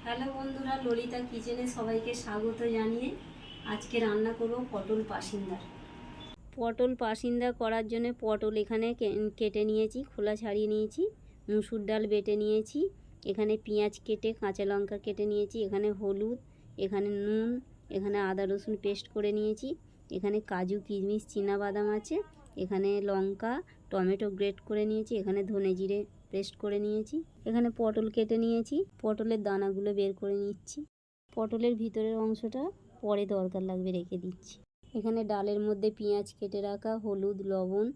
Hello বন্ধুরা, ললিতা কিচেনে সবাইকে স্বাগত জানিয়ে আজকে রান্না করব পটল পাসিন্দা। পটল পাসিন্দা করার জন্য পটল এখানে কেটে নিয়েছি, খোলা ছাড়িয়ে নিয়েছি, মুসুর ডাল বেটে নিয়েছি, এখানে পেঁয়াজ কেটে কাঁচা লঙ্কা কেটে নিয়েছি, এখানে হলুদ, এখানে নুন, এখানে আদা রসুন পেস্ট করে নিয়েছি, এখানে কাজু কিশমিশ বাদাম আছে, এখানে লঙ্কা টমেটো গ্রেট করে নিয়েছি, এখানে ধনে জিরে পেস্ট করে নিয়েছি, এখানে পটল কেটে নিয়েছি, পটলের দানাগুলো বের করে নিচ্ছি, পটলের ভিতরের অংশটা পরে দরকার লাগবে রেখে দিচ্ছি। এখানে ডালের মধ্যে পেঁয়াজ কেটে রাখা, হলুদ, লবণ,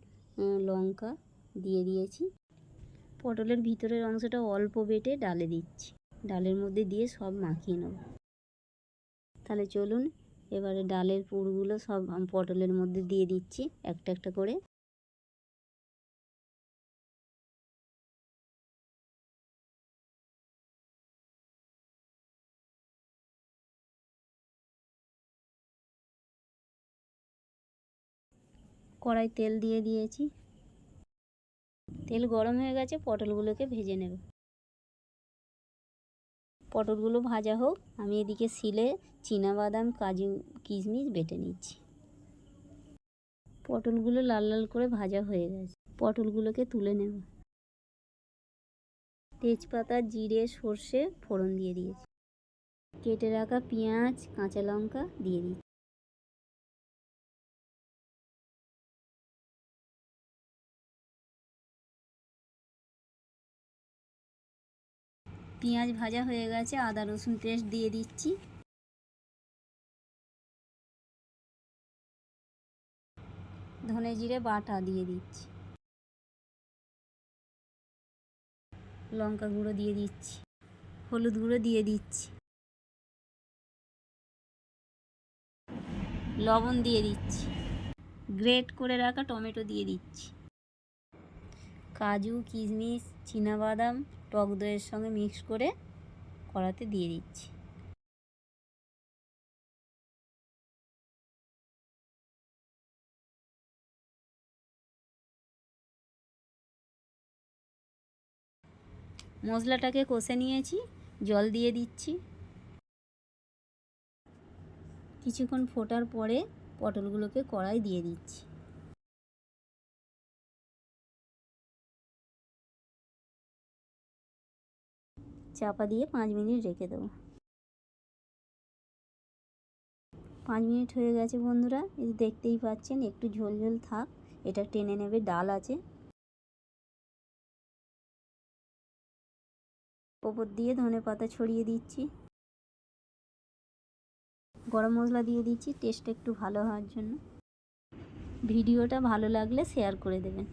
লঙ্কা দিয়ে দিয়েছি। পটলের ভিতরের অংশটা অল্প বেটে ডালে দিচ্ছি, ডালের মধ্যে দিয়ে সব মাখিয়ে নেব। তাহলে চলুন এবারে ডালের পুরগুলো সব পটলের মধ্যে দিয়ে দিচ্ছি একটা একটা করে। কড়াই তেল দিয়ে দিয়েছি, তেল গরম হয়ে গেছে, পটলগুলোকে ভেজে নেব। পটলগুলো ভাজা হোক, আমি এদিকে শিলে বাদাম কাজু কিশমিশ বেটে নিচ্ছি। পটলগুলো লাল লাল করে ভাজা হয়ে গেছে, পটলগুলোকে তুলে নেব। তেজপাতা, জিরে, সর্ষে ফোড়ন দিয়ে দিয়েছি, কেটে রাখা পেঁয়াজ কাঁচা লঙ্কা দিয়ে দিচ্ছি। পেঁয়াজ ভাজা হয়ে গেছে, আদা রসুন পেস্ট দিয়ে দিচ্ছি, ধনে জিরে বাটা দিয়ে দিচ্ছি, লঙ্কা গুঁড়ো দিয়ে দিচ্ছি, হলুদ গুঁড়ো দিয়ে দিচ্ছি, লবণ দিয়ে দিচ্ছি, গ্রেট করে রাখা টমেটো দিয়ে দিচ্ছি, কাজু কিশমিশ বাদাম টক দইয়ের সঙ্গে মিক্স করে কড়াতে দিয়ে দিচ্ছি। মশলাটাকে কষে নিয়েছি, জল দিয়ে দিচ্ছি। কিছুক্ষণ ফোটার পরে পটলগুলোকে কড়াই দিয়ে দিচ্ছি। চাপা দিয়ে 5 মিনিট রেখে দেবো। 5 মিনিট হয়ে গেছে বন্ধুরা, এই দেখতেই পাচ্ছেন একটু ঝোল ঝোল থাক, এটা টেনে নেবে, ডাল আছে। ওপর দিয়ে ধনে পাতা ছড়িয়ে দিচ্ছি, গরম মশলা দিয়ে দিচ্ছি টেস্ট একটু ভালো হওয়ার জন্য। ভিডিওটা ভালো লাগলে শেয়ার করে দেবেন।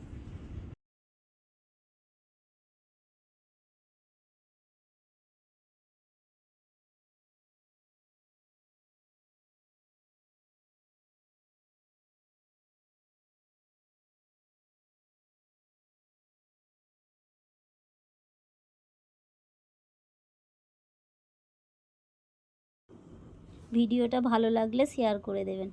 ভিডিওটা ভালো লাগলে শেয়ার করে দেবেন।